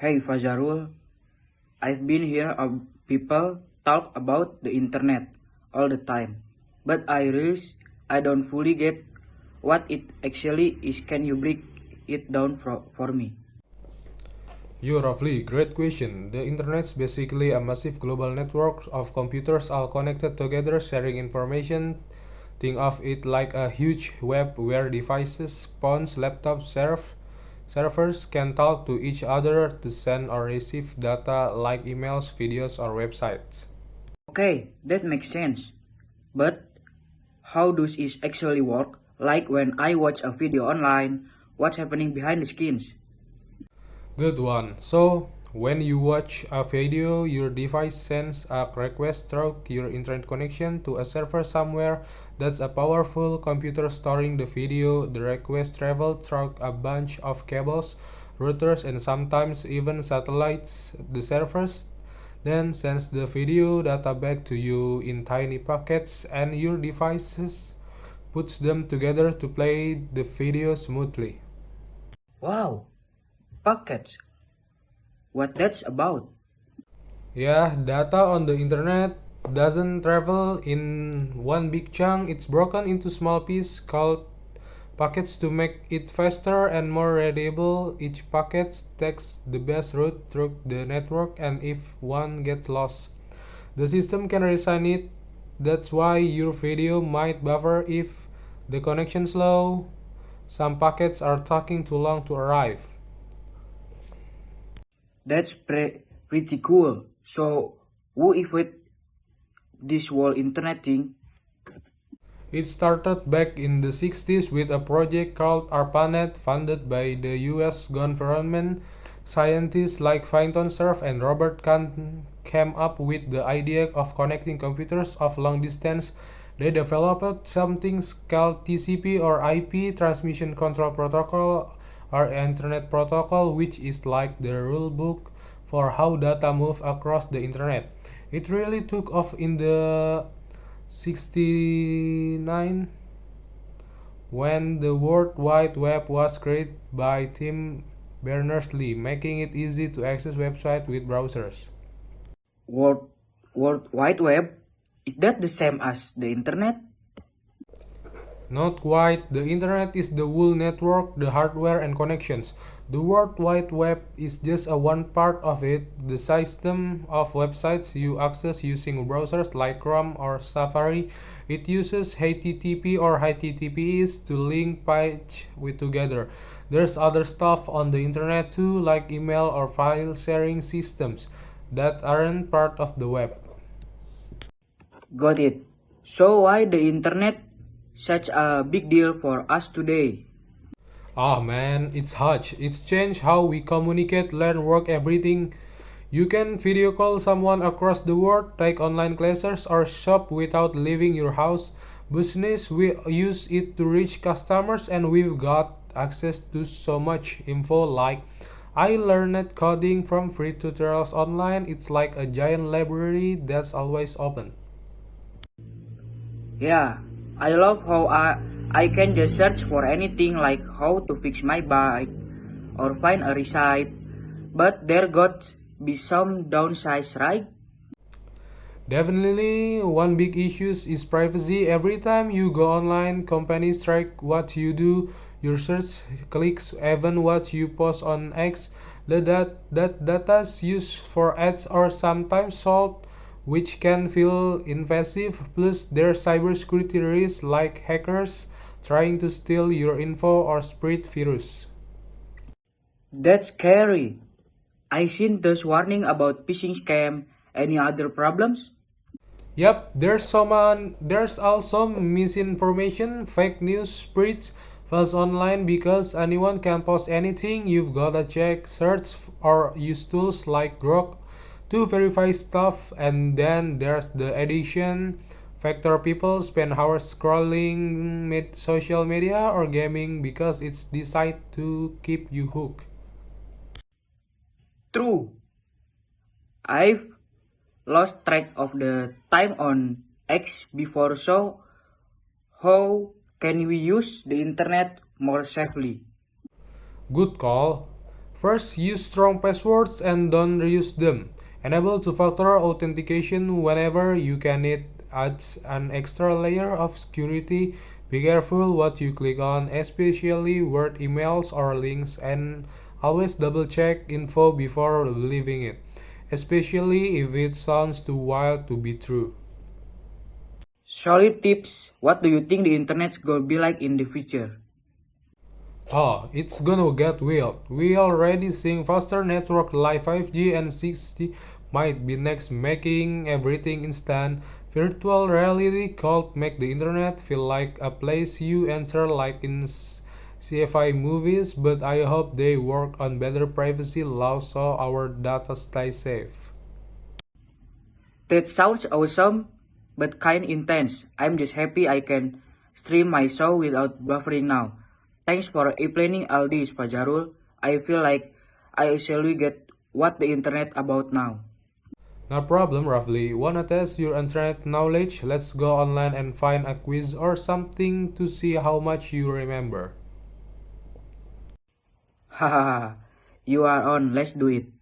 Hey Fazarul, I've been here people talk about the internet all the time, but I realize I don't fully get what it actually is. Can you break it down for me? You roughly, great question. The internet's basically a massive global network of computers all connected together sharing information. Think of it like a huge web where devices, phones, laptops, servers can talk to each other to send or receive data like emails, videos, or websites. Okay, that makes sense. But how does it actually work? Like when I watch a video online, what's happening behind the scenes? Good one. So, when you watch a video, your device sends a request through your internet connection to a server somewhere. That's a powerful computer storing the video. The request travels through a bunch of cables, routers, and sometimes even satellites. The servers then sends the video data back to you in tiny packets, and your devices puts them together to play the video smoothly. Wow, packets. What that's about? Yeah, data on the internet doesn't travel in one big chunk. It's broken into small pieces called packets to make it faster and more readable. Each packet takes the best route through the network, and if one gets lost, the system can reassign it. That's why your video might buffer if the connection's slow. Some packets are taking too long to arrive. That's pretty cool. So, who if it this whole internet thing? It started back in the 60s with a project called ARPANET funded by the US government. Scientists like Vinton Cerf and Robert Kahn came up with the idea of connecting computers of long distance. They developed something called TCP or IP Transmission Control Protocol or Internet Protocol, which is like the rule book for how data move across the internet. It really took off in the 69 when the World Wide Web was created by Tim Berners-Lee, making it easy to access websites with browsers. World World Wide Web? Is that the same as the internet? Not quite. The internet is the whole network, the hardware and connections. The World Wide Web is just a one part of it, the system of websites you access using browsers like Chrome or Safari. It uses HTTP or HTTPS to link pages with together. There's other stuff on the internet too, like email or file sharing systems that aren't part of the web. Got it. So why the internet such a big deal for us today? Ah man, it's huge. It's changed how we communicate, learn, work, everything. You can video call someone across the world, take online classes, or shop without leaving your house. Business, we use it to reach customers, and we've got access to so much info like I learned coding from free tutorials online. It's like a giant library that's always open. Yeah, I love how I can just search for anything like how to fix my bike or find a recipe, but there got be some downsides, right? Definitely, one big issue is privacy. Every time you go online, companies track what you do, your search clicks, even what you post on X. That data is used for ads or sometimes sold, which can feel invasive. Plus, there's cybersecurity risks like hackers trying to steal your info or spread virus. That's scary. I seen those warning about phishing scam. Any other problems? Yep, there's also misinformation, fake news spreads fast online because anyone can post anything. You've gotta check, search, or use tools like Grok to verify stuff. And then there's the addiction factor. People spend hours scrolling social media or gaming because it's designed to keep you hooked. True. I've lost track of the time on X before, so how can we use the internet more safely? Good call. First, use strong passwords and don't reuse them. Enable two-factor authentication whenever you can. It adds an extra layer of security. Be careful what you click on, especially word emails or links, and always double-check info before believing it, especially if it sounds too wild to be true. Solid tips. What do you think the internet's gonna be like in the future? Oh, it's gonna get wild. We already seeing faster network like 5G and 6G might be next, making everything instant. Virtual reality could make the internet feel like a place you enter like in sci-fi movies, but I hope they work on better privacy laws so our data stays safe. That sounds awesome, but kind intense. I'm just happy I can stream my show without buffering now. Thanks for explaining all this, Fajarul. I feel like I actually get what the internet about now. No problem, Roughly. Wanna test your internet knowledge? Let's go online and find a quiz or something to see how much you remember. Hahaha, you are on, let's do it.